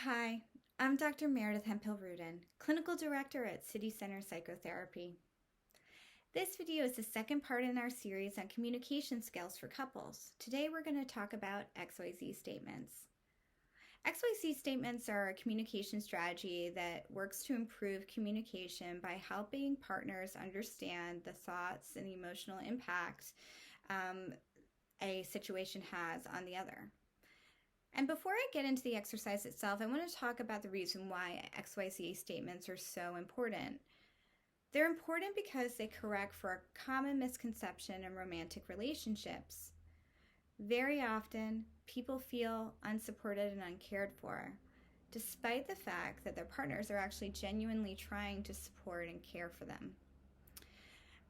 Hi, I'm Dr. Meredith Ruden, Clinical Director at City Center Psychotherapy. This video is the second part in our series on communication skills for couples. Today we're going to talk about XYZ statements. XYZ statements are a communication strategy that works to improve communication by helping partners understand the thoughts and the emotional impact a situation has on the other. And before I get into the exercise itself, I want to talk about the reason why XYZ statements are so important. They're important because they correct for a common misconception in romantic relationships. Very often, people feel unsupported and uncared for, despite the fact that their partners are actually genuinely trying to support and care for them.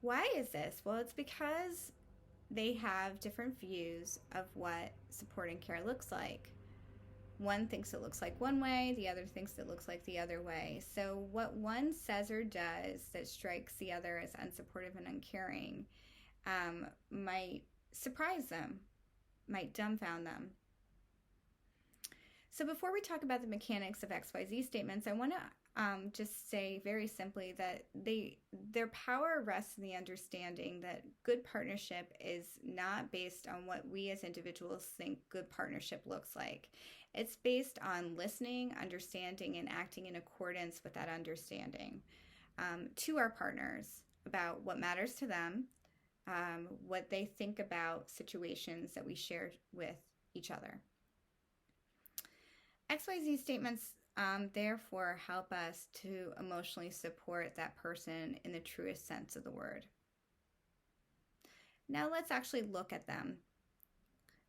Why is this? Well, it's because they have different views of what support and care looks like. One thinks it looks like one way, the other thinks it looks like the other way. So what one says or does that strikes the other as unsupportive and uncaring might surprise them, might dumbfound them. So before we talk about the mechanics of XYZ statements, I want to just say very simply that their power rests in the understanding that good partnership is not based on what we as individuals think good partnership looks like. It's based on listening, understanding, and acting in accordance with that understanding to our partners about what matters to them, what they think about situations that we share with each other. XYZ statements therefore help us to emotionally support that person in the truest sense of the word. Now let's actually look at them.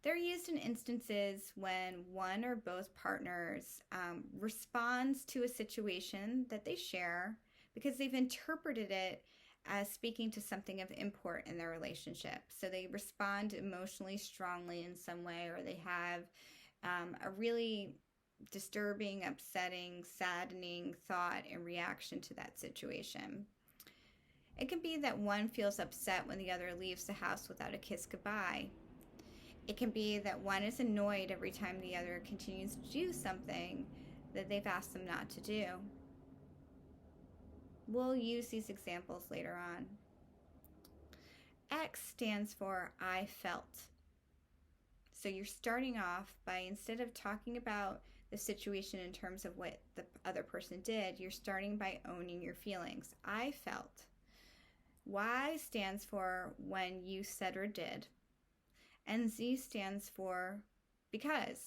They're used in instances when one or both partners responds to a situation that they share because they've interpreted it as speaking to something of import in their relationship. So they respond emotionally strongly in some way, or they have a really disturbing, upsetting, saddening thought and reaction to that situation. It can be that one feels upset when the other leaves the house without a kiss goodbye. It can be that one is annoyed every time the other continues to do something that they've asked them not to do. We'll use these examples later on. X stands for I felt. So you're starting off by, instead of talking about the situation in terms of what the other person did, you're starting by owning your feelings. I felt. Y stands for when you said or did. And Z stands for because,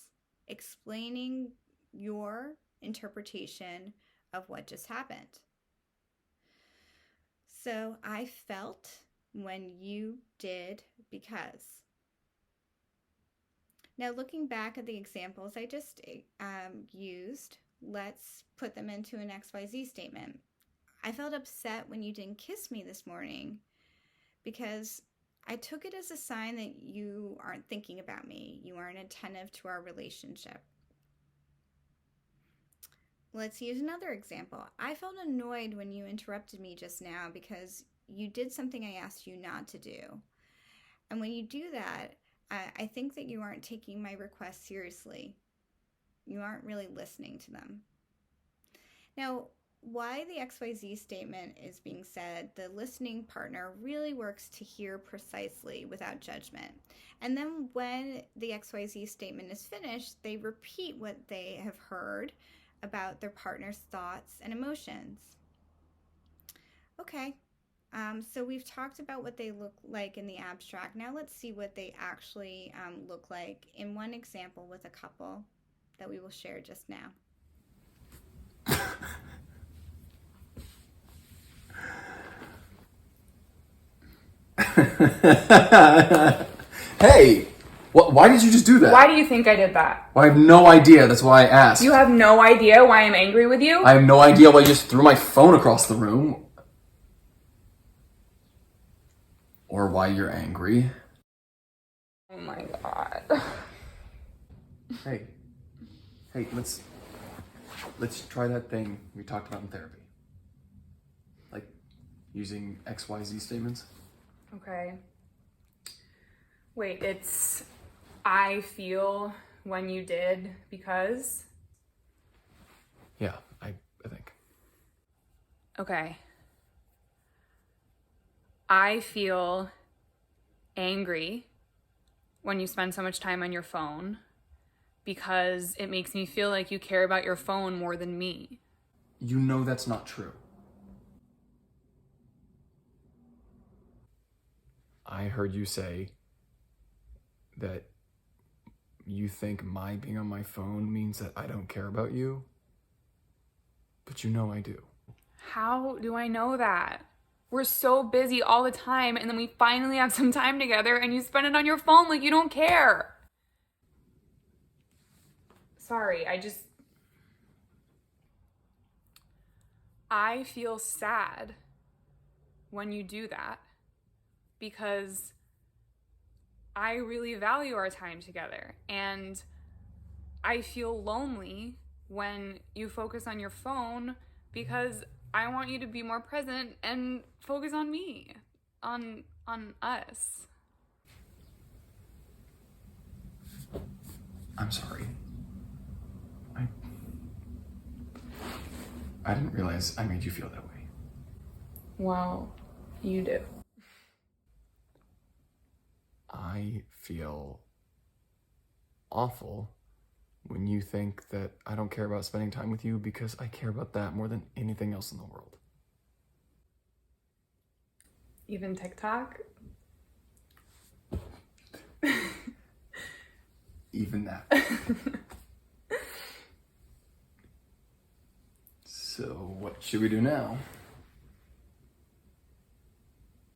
explaining your interpretation of what just happened. So I felt when you did because. Now, looking back at the examples I just used, let's put them into an XYZ statement. I felt upset when you didn't kiss me this morning because I took it as a sign that you aren't thinking about me. You aren't attentive to our relationship. Let's use another example. I felt annoyed when you interrupted me just now because you did something I asked you not to do. And when you do that, I think that you aren't taking my requests seriously. You aren't really listening to them. Now, why the XYZ statement is being said, the listening partner really works to hear precisely without judgment. And then when the XYZ statement is finished, they repeat what they have heard about their partner's thoughts and emotions. Okay. So we've talked about what they look like in the abstract. Now let's see what they actually look like in one example with a couple that we will share just now. Hey, why did you just do that? Why do you think I did that? Well, I have no idea. That's why I asked. You have no idea why I'm angry with you? I have no idea why you just threw my phone across the room. Or why you're angry. Oh my god. Hey, let's try that thing we talked about in therapy. Like using XYZ statements. Okay. Wait, it's I feel when you did because? Yeah, I think. Okay. I feel angry when you spend so much time on your phone because it makes me feel like you care about your phone more than me. You know that's not true. I heard you say that you think my being on my phone means that I don't care about you, but you know I do. How do I know that? We're so busy all the time, and then we finally have some time together, and you spend it on your phone like you don't care. Sorry, I feel sad when you do that because I really value our time together, and I feel lonely when you focus on your phone because I want you to be more present and focus on me, on us. I'm sorry. I didn't realize I made you feel that way. Well, you do. I feel awful when you think that I don't care about spending time with you because I care about that more than anything else in the world. Even TikTok? Even that. So, what should we do now?